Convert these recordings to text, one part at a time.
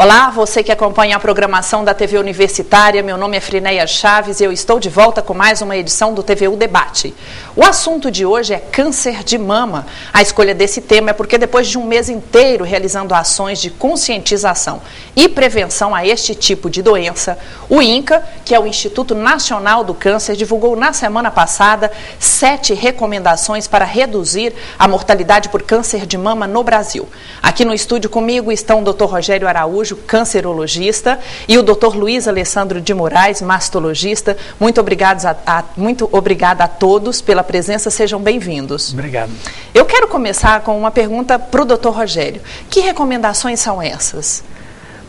Olá, você que acompanha a programação da TV Universitária, meu nome é Frineia Chaves e eu estou de volta com mais uma edição do TVU Debate. O assunto de hoje é câncer de mama. A escolha desse tema é porque depois de um mês inteiro realizando ações de conscientização e prevenção a este tipo de doença, o INCA, que é o Instituto Nacional do Câncer, divulgou na semana passada 7 recomendações para reduzir a mortalidade por câncer de mama no Brasil. Aqui no estúdio comigo estão o Dr. Rogério Araújo, cancerologista, e o Dr. Luiz Alessandro de Moraes, mastologista. Muito obrigada a todos pela presença, sejam bem-vindos. Obrigado. Eu quero começar com uma pergunta para o Dr. Rogério. Que recomendações são essas?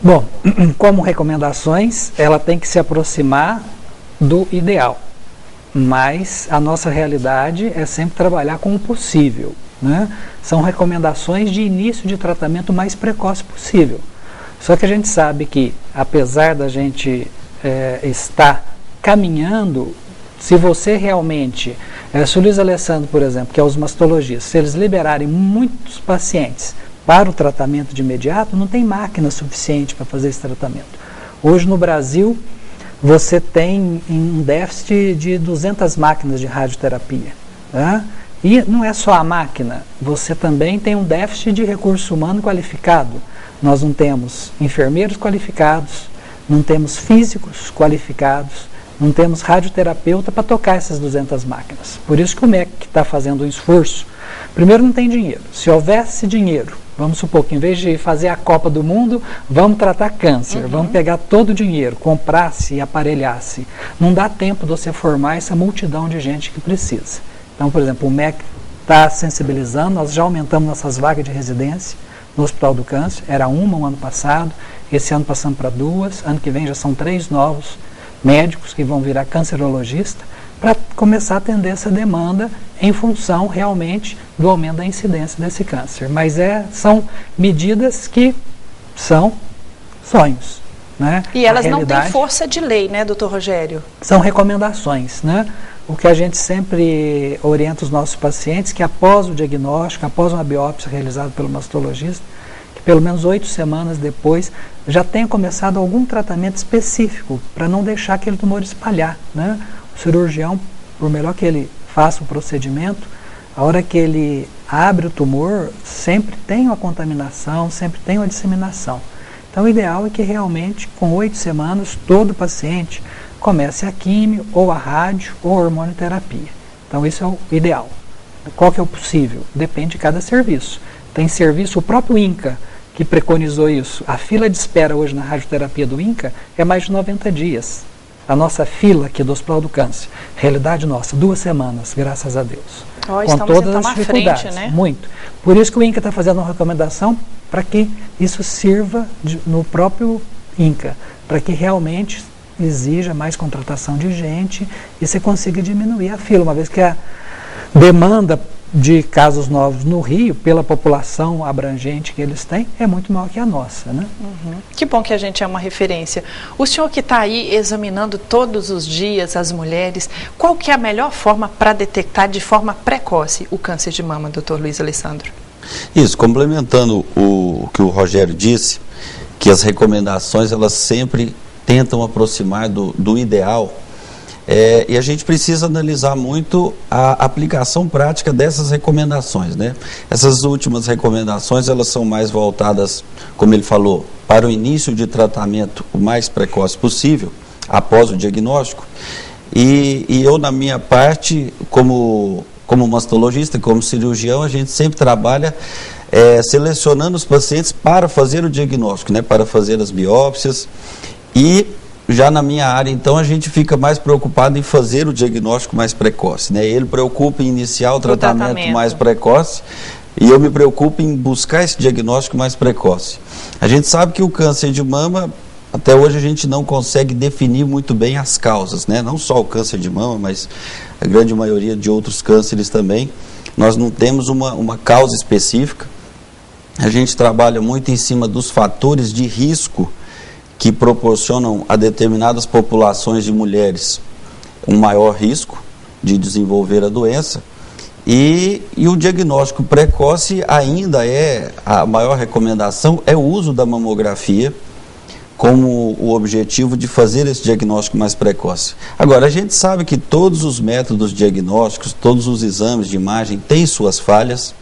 Bom, como recomendações, ela tem que se aproximar do ideal, mas a nossa realidade é sempre trabalhar com o possível, né? São recomendações de início de tratamento mais precoce possível. Só que a gente sabe que, apesar da gente estar caminhando, se você realmente, se o Luiz Alessandro, por exemplo, que é os mastologistas, se eles liberarem muitos pacientes para o tratamento de imediato, não tem máquina suficiente para fazer esse tratamento. Hoje no Brasil, você tem um déficit de 200 máquinas de radioterapia, né? E não é só a máquina, você também tem um déficit de recurso humano qualificado. Nós não temos enfermeiros qualificados, não temos físicos qualificados, não temos radioterapeuta para tocar essas 200 máquinas. Por isso que o MEC está fazendo um esforço. Primeiro, não tem dinheiro. Se houvesse dinheiro, vamos supor que em vez de fazer a Copa do Mundo, vamos tratar câncer, vamos pegar todo o dinheiro, comprasse e aparelhasse. Não dá tempo de você formar essa multidão de gente que precisa. Então, por exemplo, o MEC está sensibilizando, nós já aumentamos nossas vagas de residência no Hospital do Câncer, era um ano passado, esse ano passamos para 2, ano que vem já são 3 novos médicos que vão virar cancerologista, para começar a atender essa demanda em função realmente do aumento da incidência desse câncer. Mas são medidas que são sonhos, né? E elas não têm força de lei, né, doutor Rogério? São recomendações, né? O que a gente sempre orienta os nossos pacientes, que após o diagnóstico, após uma biópsia realizada pelo mastologista, que pelo menos 8 semanas depois, já tenha começado algum tratamento específico para não deixar aquele tumor espalhar, né? O cirurgião, por melhor que ele faça o procedimento, a hora que ele abre o tumor, sempre tem uma contaminação, sempre tem uma disseminação. Então o ideal é que realmente, com 8 semanas, todo paciente comece a químio, ou a rádio, ou a hormonioterapia. Então isso é o ideal. Qual que é o possível? Depende de cada serviço. Tem serviço, o próprio INCA, que preconizou isso. A fila de espera hoje na radioterapia do INCA é mais de 90 dias. A nossa fila aqui do Hospital do Câncer, realidade nossa, 2 semanas, graças a Deus. Com todas as dificuldades, frente, né? Muito. Por isso que o INCA está fazendo uma recomendação para que isso sirva no próprio INCA, para que realmente exija mais contratação de gente e você consiga diminuir a fila, uma vez que a demanda de casos novos no Rio, pela população abrangente que eles têm, é muito maior que a nossa, né? Que bom que a gente é uma referência. O senhor que está aí examinando todos os dias as mulheres, qual que é a melhor forma para detectar de forma precoce o câncer de mama, doutor Luiz Alessandro? Isso, complementando o que o Rogério disse, que as recomendações, elas sempre tentam aproximar do ideal, e a gente precisa analisar muito a aplicação prática dessas recomendações, né? Essas últimas recomendações, elas são mais voltadas, como ele falou, para o início de tratamento o mais precoce possível, após o diagnóstico, e eu, na minha parte, como mastologista, como cirurgião, a gente sempre trabalha selecionando os pacientes para fazer o diagnóstico, né? Para fazer as biópsias. E já na minha área, então, a gente fica mais preocupado em fazer o diagnóstico mais precoce, né? Ele preocupa em iniciar o tratamento mais precoce e eu me preocupo em buscar esse diagnóstico mais precoce. A gente sabe que o câncer de mama, até hoje a gente não consegue definir muito bem as causas, né? Não só o câncer de mama, mas a grande maioria de outros cânceres também. Nós não temos uma causa específica. A gente trabalha muito em cima dos fatores de risco que proporcionam a determinadas populações de mulheres um maior risco de desenvolver a doença, e o diagnóstico precoce ainda a maior recomendação é o uso da mamografia como o objetivo de fazer esse diagnóstico mais precoce. Agora, a gente sabe que todos os métodos diagnósticos, todos os exames de imagem têm suas falhas,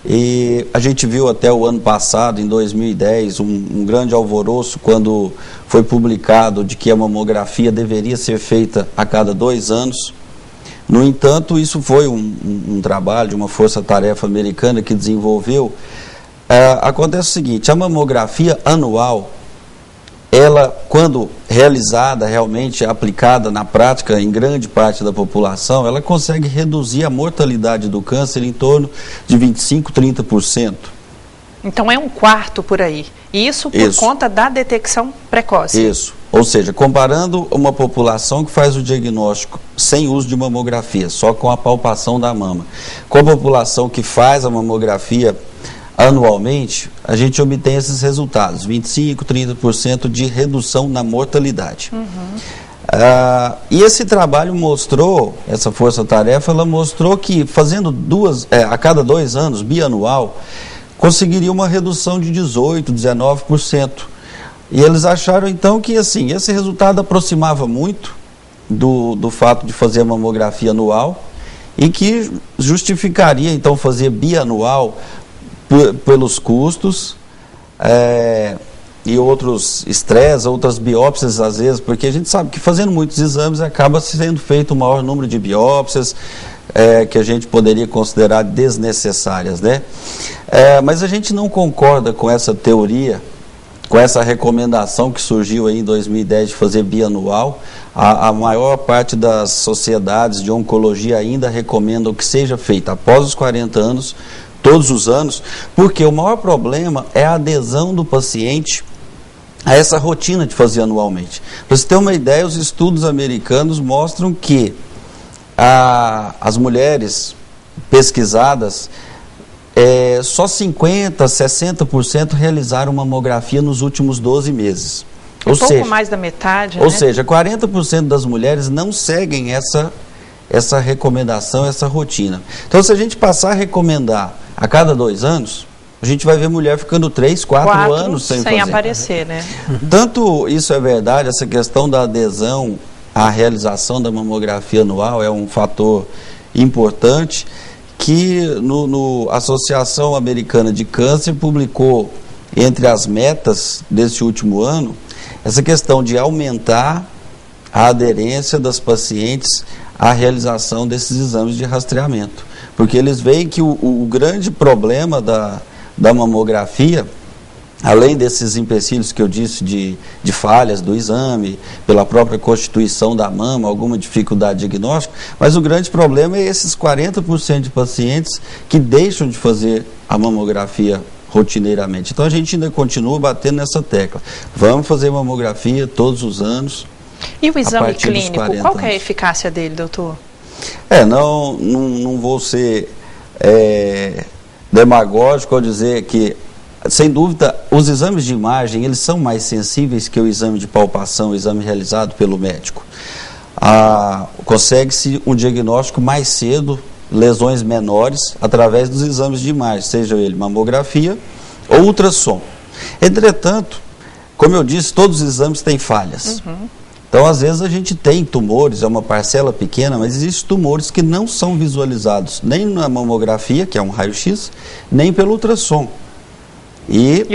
e a gente viu até o ano passado, em 2010, um grande alvoroço quando foi publicado de que a mamografia deveria ser feita a cada 2 anos. No entanto, isso foi um trabalho de uma força-tarefa americana que desenvolveu. Acontece o seguinte, a mamografia anual, ela, quando realizada, realmente aplicada na prática em grande parte da população, ela consegue reduzir a mortalidade do câncer em torno de 25%, 30%. Então é 1/4 por aí. E isso por conta da detecção precoce. Isso. Ou seja, comparando uma população que faz o diagnóstico sem uso de mamografia, só com a palpação da mama, com a população que faz a mamografia anualmente, a gente obtém esses resultados, 25%, 30% de redução na mortalidade. E esse trabalho mostrou, essa força-tarefa, ela mostrou que fazendo a cada 2 anos, bianual, conseguiria uma redução de 18%, 19%. E eles acharam então que assim, esse resultado aproximava muito do fato de fazer a mamografia anual e que justificaria então fazer bianual pelos custos e outros estresses, outras biópsias às vezes, porque a gente sabe que fazendo muitos exames acaba sendo feito o maior número de biópsias que a gente poderia considerar desnecessárias, né? Mas a gente não concorda com essa teoria, com essa recomendação que surgiu aí em 2010 de fazer bianual. A maior parte das sociedades de oncologia ainda recomendam que seja feita após os 40 anos, todos os anos, porque o maior problema é a adesão do paciente a essa rotina de fazer anualmente. Para você ter uma ideia, os estudos americanos mostram que as mulheres pesquisadas, só 50%, 60% realizaram mamografia nos últimos 12 meses. Ou seja, pouco mais da metade, ou seja, 40% das mulheres não seguem essa recomendação, essa rotina. Então, se a gente passar a recomendar a cada 2 anos, a gente vai ver mulher ficando 3, 4 anos sem fazer. Aparecer, né? Tanto isso é verdade, essa questão da adesão à realização da mamografia anual é um fator importante, que a Associação Americana de Câncer publicou entre as metas deste último ano essa questão de aumentar a aderência das pacientes à realização desses exames de rastreamento. Porque eles veem que o grande problema da mamografia, além desses empecilhos que eu disse de falhas do exame, pela própria constituição da mama, alguma dificuldade diagnóstica, mas o grande problema é esses 40% de pacientes que deixam de fazer a mamografia rotineiramente. Então a gente ainda continua batendo nessa tecla. Vamos fazer mamografia todos os anos. E o exame clínico, qual que é a eficácia dele, doutor? Não vou ser demagógico ao dizer que, sem dúvida, os exames de imagem, eles são mais sensíveis que o exame de palpação, o exame realizado pelo médico. Consegue-se um diagnóstico mais cedo, lesões menores, através dos exames de imagem, seja ele mamografia ou ultrassom. Entretanto, como eu disse, todos os exames têm falhas. Então, às vezes, a gente tem tumores, é uma parcela pequena, mas existem tumores que não são visualizados nem na mamografia, que é um raio-x, nem pelo ultrassom. E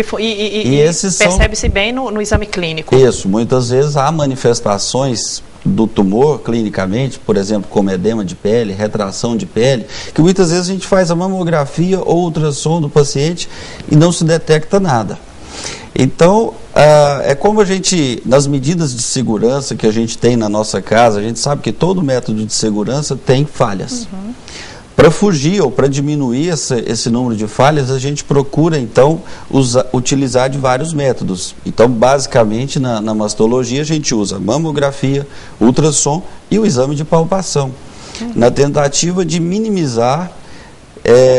esses percebe-se bem no exame clínico. Isso, muitas vezes há manifestações do tumor clinicamente, por exemplo, como edema de pele, retração de pele, que muitas vezes a gente faz a mamografia ou ultrassom do paciente e não se detecta nada. Então, é como a gente, nas medidas de segurança que a gente tem na nossa casa, a gente sabe que todo método de segurança tem falhas. Para fugir ou para diminuir esse número de falhas, a gente procura, então, utilizar de vários métodos. Então, basicamente, na mastologia, a gente usa mamografia, ultrassom e o exame de palpação, na tentativa de minimizar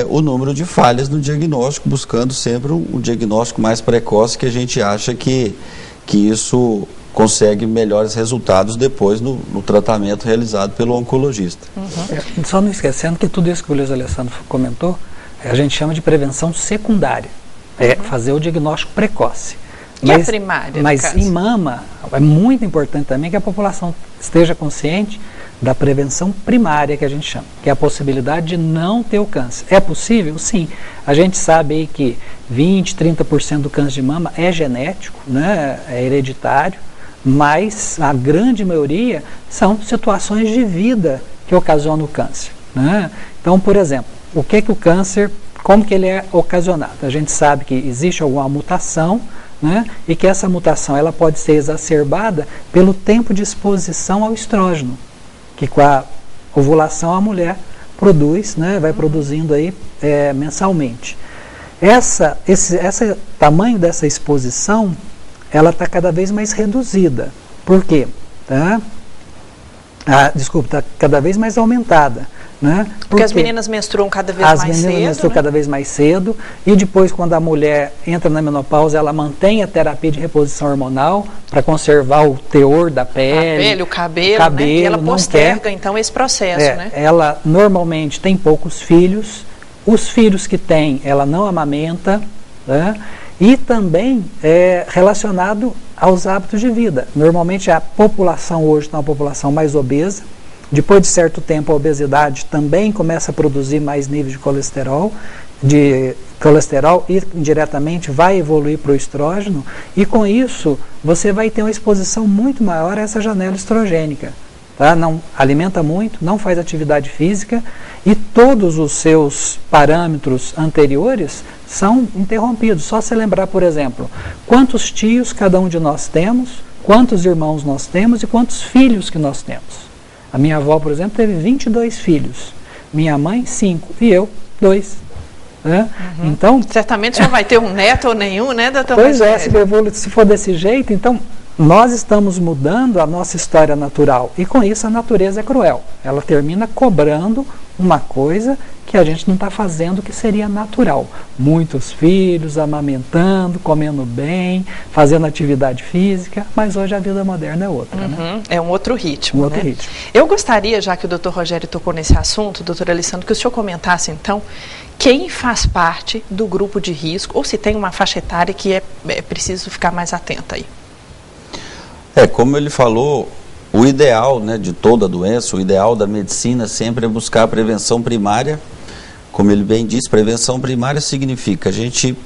o número de falhas no diagnóstico, buscando sempre um diagnóstico mais precoce, que a gente acha que isso consegue melhores resultados depois no tratamento realizado pelo oncologista. Só não esquecendo que tudo isso que o Luiz Alessandro comentou, a gente chama de prevenção secundária, fazer o diagnóstico precoce. E a primária? Mas em mama, é muito importante também que a população esteja consciente da prevenção primária, que a gente chama, que é a possibilidade de não ter o câncer. É possível? Sim. A gente sabe aí que 20%, 30% do câncer de mama é genético, né, é hereditário, mas a grande maioria são situações de vida que ocasionam o câncer, né? Então, por exemplo, o que o câncer, como que ele é ocasionado? A gente sabe que existe alguma mutação, né, e que essa mutação ela pode ser exacerbada pelo tempo de exposição ao estrógeno, que com a ovulação a mulher produz, né, vai produzindo aí mensalmente. Esse tamanho dessa exposição, ela está cada vez mais reduzida. Por quê? Está cada vez mais aumentada. Né? Porque as meninas menstruam cada vez mais cedo. As meninas menstruam cada vez mais cedo, e depois, quando a mulher entra na menopausa, ela mantém a terapia de reposição hormonal para conservar o teor da pele. O cabelo, né? E ela posterga, então, esse processo. Né? Ela normalmente tem poucos filhos, os filhos que tem, ela não amamenta, né? E também é relacionado aos hábitos de vida. Normalmente a população hoje é uma população mais obesa. Depois de certo tempo, a obesidade também começa a produzir mais níveis de colesterol e indiretamente vai evoluir para o estrógeno, e com isso você vai ter uma exposição muito maior a essa janela estrogênica. Tá? Não alimenta muito, não faz atividade física e todos os seus parâmetros anteriores são interrompidos. Só se lembrar, por exemplo, quantos tios cada um de nós temos, quantos irmãos nós temos e quantos filhos que nós temos. A minha avó, por exemplo, teve 22 filhos. Minha mãe, 5. E eu, 2. Né? Uhum. Então, certamente não vai ter um neto ou nenhum, né, doutor? Pois é, se for desse jeito, então nós estamos mudando a nossa história natural. E com isso a natureza é cruel. Ela termina cobrando uma coisa que a gente não está fazendo, que seria natural. Muitos filhos, amamentando, comendo bem, fazendo atividade física, mas hoje a vida moderna é outra. Né? É um outro ritmo. Outro ritmo. Eu gostaria, já que o doutor Rogério tocou nesse assunto, doutor Alessandro, que o senhor comentasse então quem faz parte do grupo de risco, ou se tem uma faixa etária que é preciso ficar mais atenta aí. Como ele falou, o ideal, né, de toda doença, o ideal da medicina sempre é buscar a prevenção primária. Como ele bem disse, prevenção primária significa a gente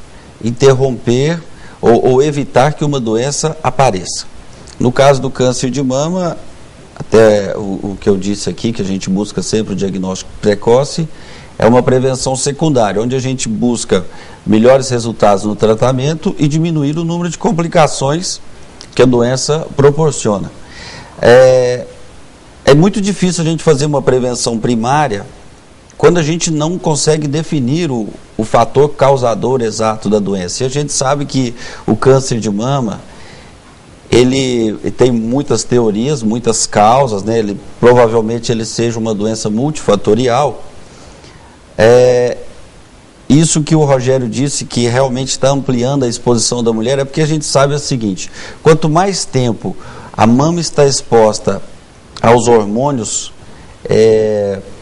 interromper ou evitar que uma doença apareça. No caso do câncer de mama, até o que eu disse aqui, que a gente busca sempre o diagnóstico precoce, é uma prevenção secundária, onde a gente busca melhores resultados no tratamento e diminuir o número de complicações que a doença proporciona. É muito difícil a gente fazer uma prevenção primária quando a gente não consegue definir o fator causador exato da doença. E a gente sabe que o câncer de mama, ele tem muitas teorias, muitas causas, né? Provavelmente ele seja uma doença multifatorial. Isso que o Rogério disse, que realmente está ampliando a exposição da mulher, é porque a gente sabe o seguinte: quanto mais tempo a mama está exposta aos hormônios,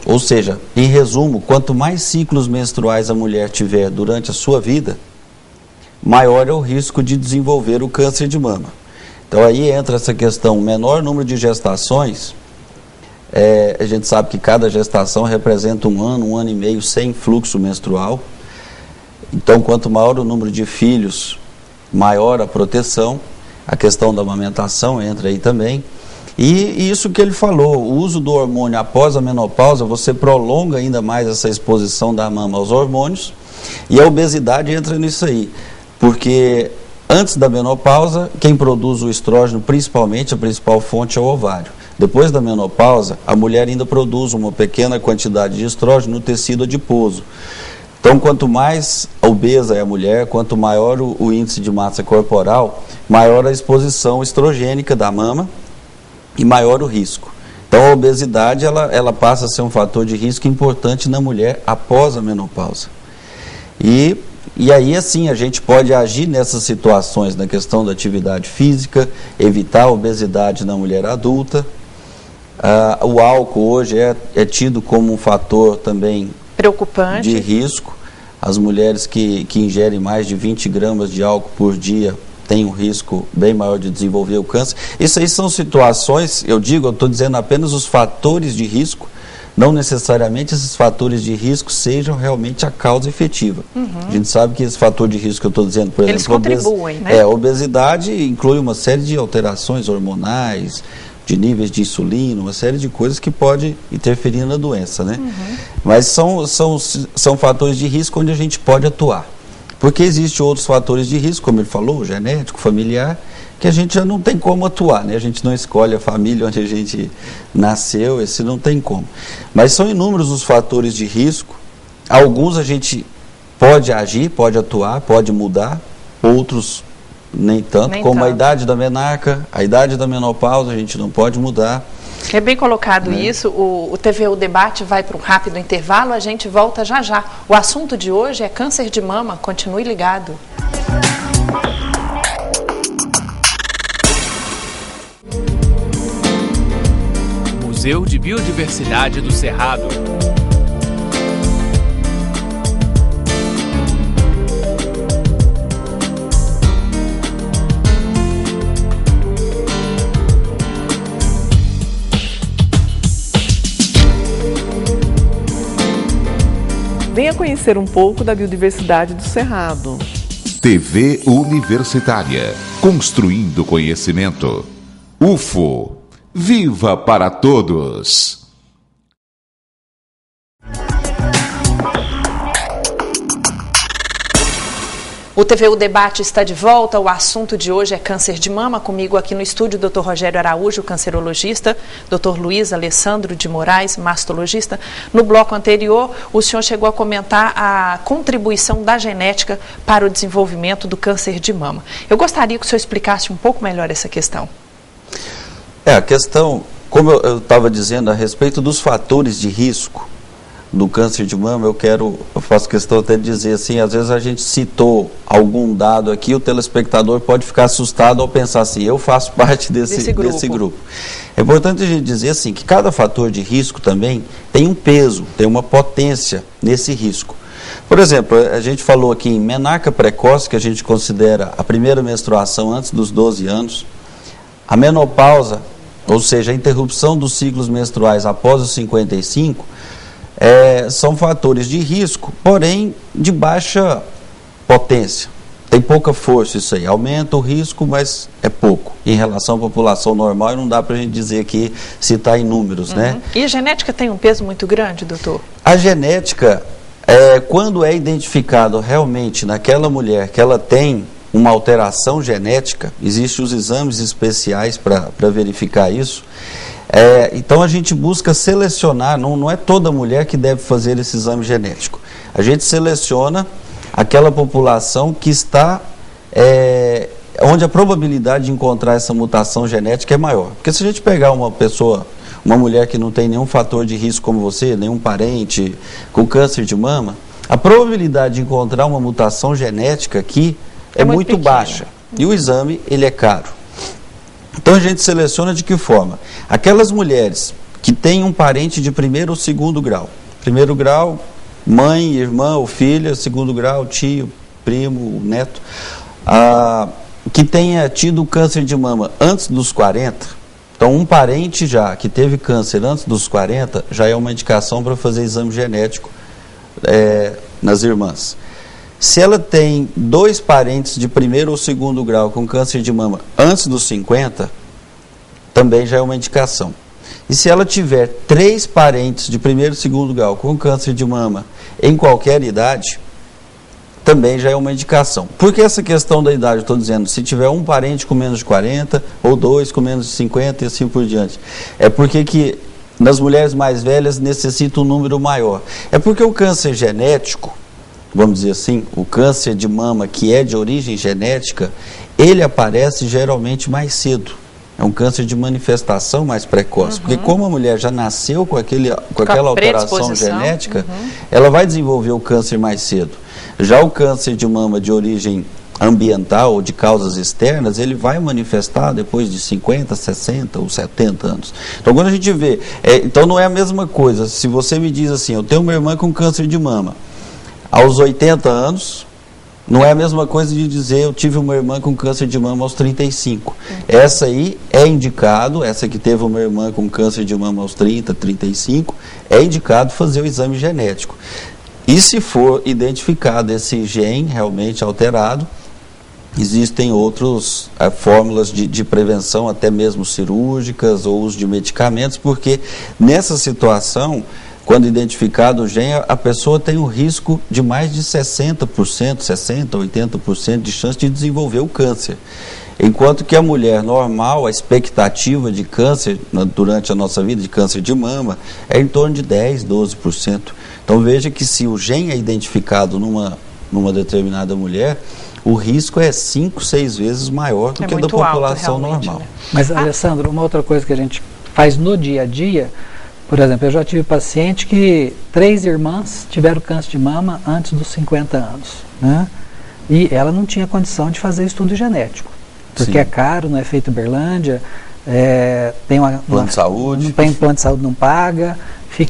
ou seja, em resumo, quanto mais ciclos menstruais a mulher tiver durante a sua vida, maior é o risco de desenvolver o câncer de mama. Então aí entra essa questão, menor número de gestações, a gente sabe que cada gestação representa um ano e meio sem fluxo menstrual. Então, quanto maior o número de filhos, maior a proteção. A questão da amamentação entra aí também. E isso que ele falou, o uso do hormônio após a menopausa, você prolonga ainda mais essa exposição da mama aos hormônios. E a obesidade entra nisso aí. Porque antes da menopausa, quem produz o estrógeno, principalmente, a principal fonte é o ovário. Depois da menopausa, a mulher ainda produz uma pequena quantidade de estrógeno no tecido adiposo. Então, quanto mais obesa é a mulher, quanto maior o índice de massa corporal, maior a exposição estrogênica da mama e maior o risco. Então, a obesidade ela passa a ser um fator de risco importante na mulher após a menopausa. E aí, assim, a gente pode agir nessas situações, na questão da atividade física, evitar a obesidade na mulher adulta. O álcool hoje é tido como um fator também preocupante de risco. As mulheres que ingerem mais de 20 gramas de álcool por dia tem um risco bem maior de desenvolver o câncer. Isso aí são situações, eu estou dizendo apenas os fatores de risco, não necessariamente esses fatores de risco sejam realmente a causa efetiva. A gente sabe que esse fator de risco que eu estou dizendo, por eles exemplo, contribuem, né? Obesidade inclui uma série de alterações hormonais, de níveis de insulina, uma série de coisas que pode interferir na doença, né? Mas são fatores de risco onde a gente pode atuar. Porque existem outros fatores de risco, como ele falou, genético, familiar, que a gente já não tem como atuar, né? A gente não escolhe a família onde a gente nasceu, esse não tem como. Mas são inúmeros os fatores de risco. Alguns a gente pode agir, pode atuar, pode mudar, outros nem tanto, como a idade da menarca, a idade da menopausa, a gente não pode mudar. É bem colocado isso. O TVU Debate vai para um rápido intervalo, a gente volta já já. O assunto de hoje é câncer de mama, continue ligado. Museu de Biodiversidade do Cerrado. Venha conhecer um pouco da biodiversidade do Cerrado. TV Universitária, construindo conhecimento. UFO, viva para todos! O TVU Debate está de volta, o assunto de hoje é câncer de mama. Comigo aqui no estúdio, Dr. Rogério Araújo, cancerologista, Dr. Luiz Alessandro de Moraes, mastologista. No bloco anterior, o senhor chegou a comentar a contribuição da genética para o desenvolvimento do câncer de mama. Eu gostaria que o senhor explicasse um pouco melhor essa questão. A questão, como eu estava dizendo, a respeito dos fatores de risco do câncer de mama, eu faço questão até de dizer assim, às vezes a gente citou algum dado aqui, o telespectador pode ficar assustado ao pensar assim, eu faço parte desse grupo. É importante a gente dizer assim, que cada fator de risco também tem um peso, tem uma potência nesse risco. Por exemplo, a gente falou aqui em menarca precoce, que a gente considera a primeira menstruação antes dos 12 anos, a menopausa, ou seja, a interrupção dos ciclos menstruais após os 55, são fatores de risco, porém de baixa potência. Tem pouca força isso aí, aumenta o risco, mas é pouco. Em relação à população normal, não dá para a gente dizer aqui se está em números, né? E a genética tem um peso muito grande, doutor? A genética, quando é identificado realmente naquela mulher que ela tem uma alteração genética, existem os exames especiais para verificar isso. Então a gente busca selecionar, não é toda mulher que deve fazer esse exame genético. A gente seleciona aquela população que está, onde a probabilidade de encontrar essa mutação genética é maior. Porque se a gente pegar uma mulher que não tem nenhum fator de risco como você, nenhum parente com câncer de mama, a probabilidade de encontrar uma mutação genética aqui é muito baixa. E o exame, ele é caro. Então a gente seleciona de que forma? Aquelas mulheres que têm um parente de primeiro ou segundo grau. Primeiro grau, mãe, irmã ou filha. Segundo grau, tio, primo, neto. Que tenha tido câncer de mama antes dos 40. Então um parente já que teve câncer antes dos 40 já é uma indicação para fazer exame genético nas irmãs. Se ela tem 2 parentes de primeiro ou segundo grau com câncer de mama antes dos 50, também já é uma indicação. E se ela tiver 3 parentes de primeiro e segundo grau com câncer de mama em qualquer idade, também já é uma indicação. Por que essa questão da idade? Eu estou dizendo, se tiver um parente com menos de 40 ou 2 com menos de 50 e assim por diante. É porque que nas mulheres mais velhas necessita um número maior. É porque o câncer genético, vamos dizer assim, o câncer de mama que é de origem genética, ele aparece geralmente mais cedo. É um câncer de manifestação mais precoce. Porque como a mulher já nasceu com aquela alteração genética, ela vai desenvolver o câncer mais cedo. Já o câncer de mama de origem ambiental ou de causas externas, ele vai manifestar depois de 50, 60 ou 70 anos. Então quando a gente vê, então não é a mesma coisa. Se você me diz assim, eu tenho uma irmã com câncer de mama, aos 80 anos, Não é a mesma coisa de dizer eu tive uma irmã com câncer de mama aos 35. Essa aí é indicado, essa que teve uma irmã com câncer de mama aos 30, 35, é indicado fazer o exame genético. E se for identificado esse gene realmente alterado, existem outras fórmulas de prevenção, até mesmo cirúrgicas ou uso de medicamentos, porque nessa situação, quando identificado o gene, a pessoa tem um risco de mais de 60%, 60%, 80% de chance de desenvolver o câncer. Enquanto que a mulher normal, a expectativa de câncer durante a nossa vida, de câncer de mama, é em torno de 10%, 12%. Então veja que se o gene é identificado numa determinada mulher, o risco é 5, 6 vezes maior do que da população alto, normal. Né? Mas, Alessandro, uma outra coisa que a gente faz no dia a dia, por exemplo, eu já tive paciente que 3 irmãs tiveram câncer de mama antes dos 50 anos, né? E ela não tinha condição de fazer estudo genético, porque Sim. é caro, não é feito em Berlândia, tem plano de saúde. Não tem plano de saúde, não paga.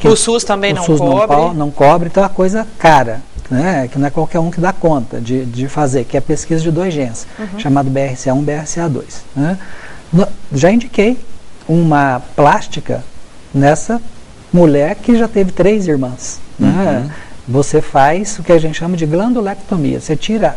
O SUS também não cobre. Não cobre, então é uma coisa cara, né? Que não é qualquer um que dá conta de fazer, que é a pesquisa de 2 genes, chamado BRCA1 e BRCA2. Né? Já indiquei uma plástica nessa mulher que já teve 3 irmãs. Né? Você faz o que a gente chama de glandulectomia. Você tira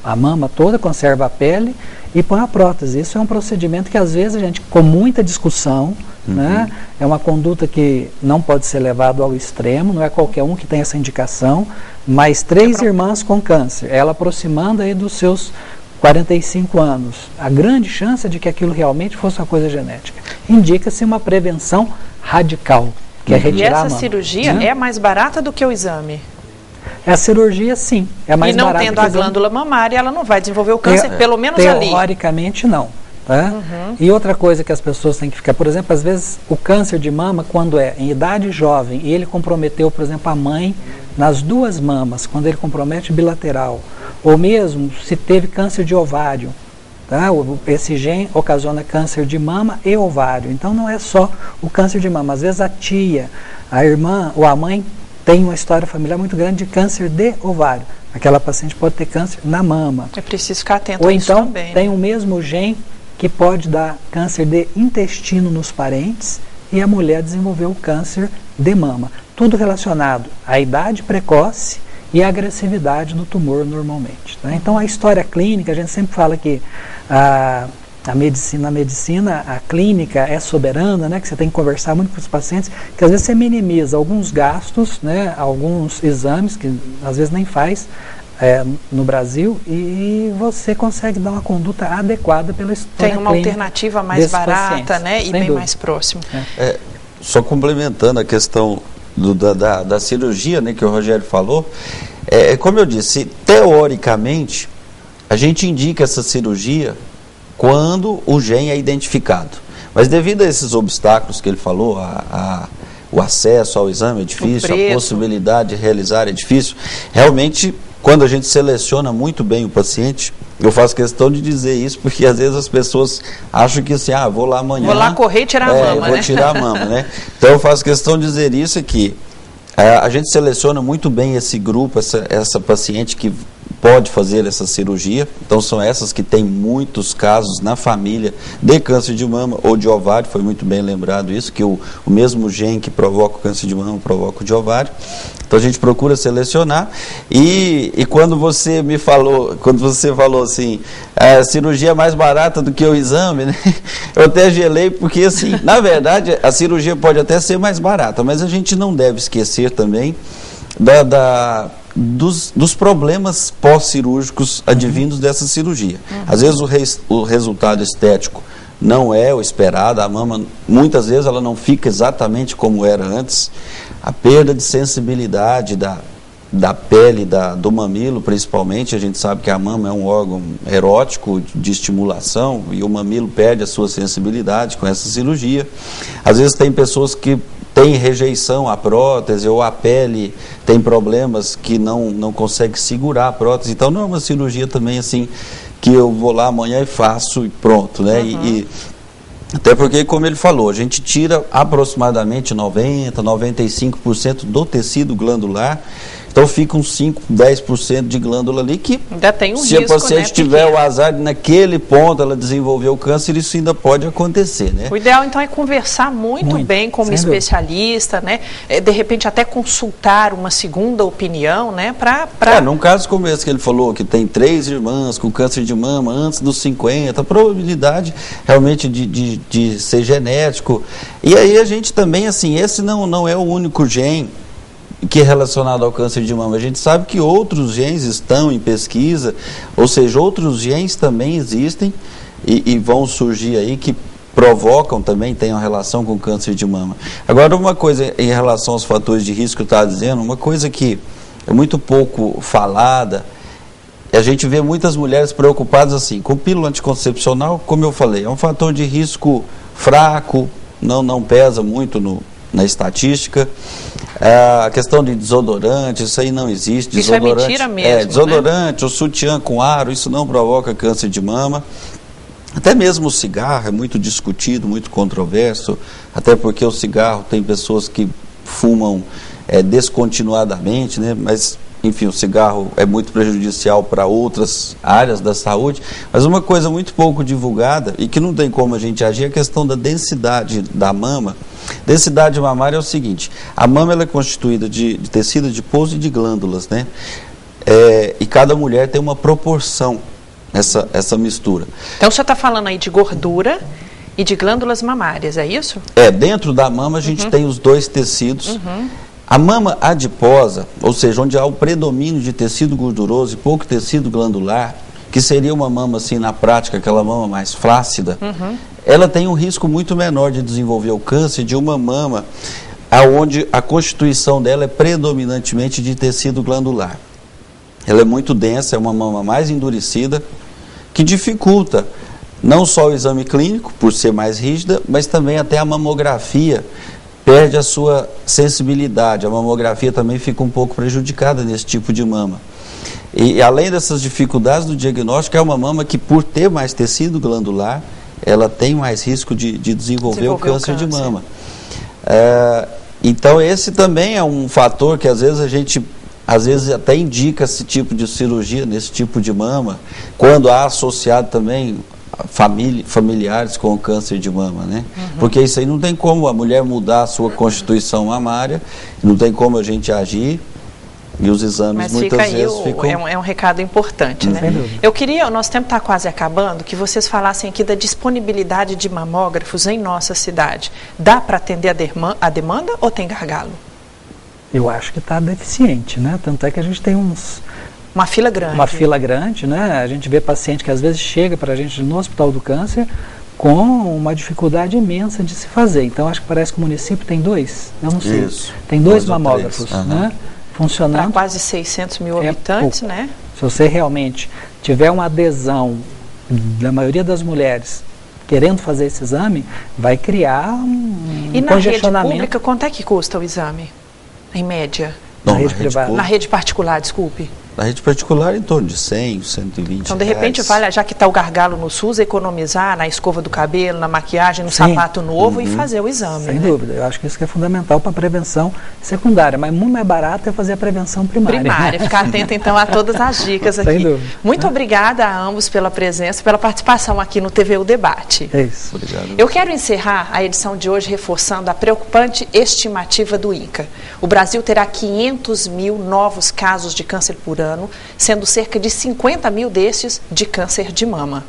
a mama toda, conserva a pele e põe a prótese. Isso é um procedimento que às vezes a gente, com muita discussão, né? É uma conduta que não pode ser levada ao extremo, não é qualquer um que tem essa indicação, mas 3 irmãs com câncer, ela aproximando aí dos seus 45 anos, a grande chance é de que aquilo realmente fosse uma coisa genética. Indica-se uma prevenção radical, que é retirar a mama. E essa cirurgia é mais barata do que o exame? A cirurgia, sim, é mais barata. E não tendo a glândula mamária, ela não vai desenvolver o câncer, pelo menos ali. Teoricamente, não. Tá? E outra coisa que as pessoas têm que ficar, por exemplo, às vezes o câncer de mama, quando é em idade jovem, e ele comprometeu, por exemplo, a mãe nas 2 mamas, quando ele compromete bilateral, ou mesmo se teve câncer de ovário, tá? Esse gene ocasiona câncer de mama e ovário. Então não é só o câncer de mama, às vezes a tia, a irmã ou a mãe tem uma história familiar muito grande de câncer de ovário. Aquela paciente pode ter câncer na mama. É preciso ficar atento ou a isso então, também. Ou então tem o mesmo gene que pode dar câncer de intestino nos parentes e a mulher desenvolveu o câncer de mama. Tudo relacionado à idade precoce e à agressividade do tumor normalmente. Tá? Então a história clínica, a gente sempre fala que na medicina, a clínica é soberana, né, que você tem que conversar muito com os pacientes, que às vezes você minimiza alguns gastos, né, alguns exames que às vezes nem faz, no Brasil, e você consegue dar uma conduta adequada pela história. Tem uma alternativa mais barata, né, e bem dúvida. mais próximo. Só complementando a questão da cirurgia, né, que o Rogério falou, como eu disse, teoricamente, a gente indica essa cirurgia quando o gene é identificado. Mas devido a esses obstáculos que ele falou, o acesso ao exame é difícil, a possibilidade de realizar é difícil, realmente, quando a gente seleciona muito bem o paciente, eu faço questão de dizer isso, porque às vezes as pessoas acham que assim, vou lá amanhã... Vou lá correr e tirar a mama, vou tirar a mama, né? Então eu faço questão de dizer isso aqui. A gente seleciona muito bem esse grupo, essa paciente que pode fazer essa cirurgia. Então são essas que têm muitos casos na família de câncer de mama ou de ovário, foi muito bem lembrado isso, que o mesmo gene que provoca o câncer de mama provoca o de ovário. Então a gente procura selecionar e quando você falou assim, a cirurgia é mais barata do que o exame, né? Eu até gelei porque assim, na verdade a cirurgia pode até ser mais barata, mas a gente não deve esquecer também dos problemas pós-cirúrgicos advindos dessa cirurgia. Às vezes o resultado estético não é o esperado, a mama muitas vezes ela não fica exatamente como era antes, a perda de sensibilidade da pele, do mamilo principalmente, a gente sabe que a mama é um órgão erótico de estimulação e o mamilo perde a sua sensibilidade com essa cirurgia. Às vezes tem pessoas que têm rejeição à prótese ou a pele tem problemas que não consegue segurar a prótese, então não é uma cirurgia também assim que eu vou lá amanhã e faço e pronto, né? E até porque, como ele falou, a gente tira aproximadamente 90%, 95% do tecido glandular Então fica uns 5, 10% de glândula ali que, ainda tem um se risco, a paciente tiver o azar naquele ponto, ela desenvolver o câncer, isso ainda pode acontecer, né? O ideal, então, é conversar muito bem com um especialista, né? De repente, até consultar uma segunda opinião, né? Num caso como esse que ele falou, que tem 3 irmãs com câncer de mama antes dos 50, a probabilidade realmente de ser genético. E aí a gente também, assim, esse não é o único gene que é relacionado ao câncer de mama. A gente sabe que outros genes estão em pesquisa, ou seja, outros genes também existem e vão surgir aí que provocam também, têm uma relação com o câncer de mama. Agora, uma coisa em relação aos fatores de risco que eu estava dizendo, uma coisa que é muito pouco falada, a gente vê muitas mulheres preocupadas assim, com pílula anticoncepcional, como eu falei, é um fator de risco fraco, não pesa muito na estatística. A questão de desodorante, isso aí não existe. Isso é mentira mesmo, desodorante, né? O sutiã com aro, isso não provoca câncer de mama. Até mesmo o cigarro é muito discutido, muito controverso, até porque o cigarro tem pessoas que fumam descontinuadamente, né? Mas, enfim, o cigarro é muito prejudicial para outras áreas da saúde. Mas uma coisa muito pouco divulgada e que não tem como a gente agir é a questão da densidade da mama. Densidade mamária é o seguinte: a mama ela é constituída de tecido adiposo e de glândulas, né? E cada mulher tem uma proporção essa mistura. Então, o senhor está falando aí de gordura e de glândulas mamárias, é isso? Dentro da mama a gente tem os dois tecidos. A mama adiposa, ou seja, onde há o predomínio de tecido gorduroso e pouco tecido glandular, que seria uma mama assim na prática, aquela mama mais flácida, ela tem um risco muito menor de desenvolver o câncer de uma mama onde a constituição dela é predominantemente de tecido glandular. Ela é muito densa, é uma mama mais endurecida, que dificulta não só o exame clínico, por ser mais rígida, mas também até a mamografia perde a sua sensibilidade. A mamografia também fica um pouco prejudicada nesse tipo de mama. E além dessas dificuldades do diagnóstico, é uma mama que, por ter mais tecido glandular, ela tem mais risco de desenvolver o câncer de mama. Então esse também é um fator que às vezes a gente até indica esse tipo de cirurgia nesse tipo de mama, quando há associado também familiares com o câncer de mama, né? Porque isso aí não tem como a mulher mudar a sua constituição mamária, não tem como a gente agir. E os exames mas muitas vezes ficam... É um recado importante, né? Eu queria, o nosso tempo está quase acabando, que vocês falassem aqui da disponibilidade de mamógrafos em nossa cidade. Dá para atender a demanda ou tem gargalo? Eu acho que está deficiente, né? Tanto é que a gente tem uma fila grande. Uma fila grande, né? A gente vê paciente que às vezes chega para a gente no Hospital do Câncer com uma dificuldade imensa de se fazer. Então acho que parece que o município tem 2, eu não sei. Isso. Tem 2 mamógrafos, né? Funcionando. Para quase 600 mil habitantes, pouco, né? Se você realmente tiver uma adesão da maioria das mulheres querendo fazer esse exame, vai criar um e na congestionamento. Rede pública, quanto é que custa o exame, em média? Na rede privada. Na rede particular, desculpe. Na rede particular, em torno de 100, 120 Então, de repente, vale, já que está o gargalo no SUS, economizar na escova do cabelo, na maquiagem, no sapato novo e fazer o exame. Sem dúvida. Eu acho que isso que é fundamental para a prevenção secundária. Mas muito mais barato é fazer a prevenção primária. Ficar atento, então, a todas as dicas aqui. Sem dúvida. Muito obrigada a ambos pela presença, pela participação aqui no TVU Debate. É isso. Obrigado. Eu quero encerrar a edição de hoje reforçando a preocupante estimativa do INCA. O Brasil terá 500 mil novos casos de câncer por ano, sendo cerca de 50 mil destes de câncer de mama.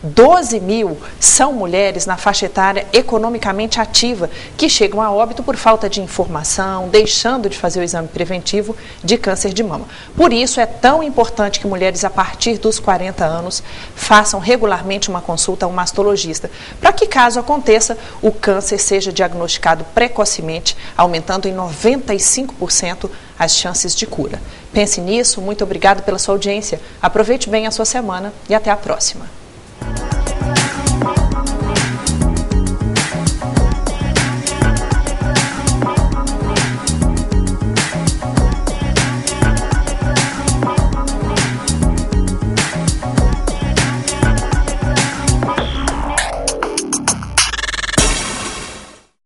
12 mil são mulheres na faixa etária economicamente ativa, que chegam a óbito por falta de informação, deixando de fazer o exame preventivo de câncer de mama. Por isso, é tão importante que mulheres a partir dos 40 anos façam regularmente uma consulta a um mastologista, para que, caso aconteça, o câncer seja diagnosticado precocemente, aumentando em 95% as chances de cura. Pense nisso, muito obrigado pela sua audiência, aproveite bem a sua semana e até a próxima.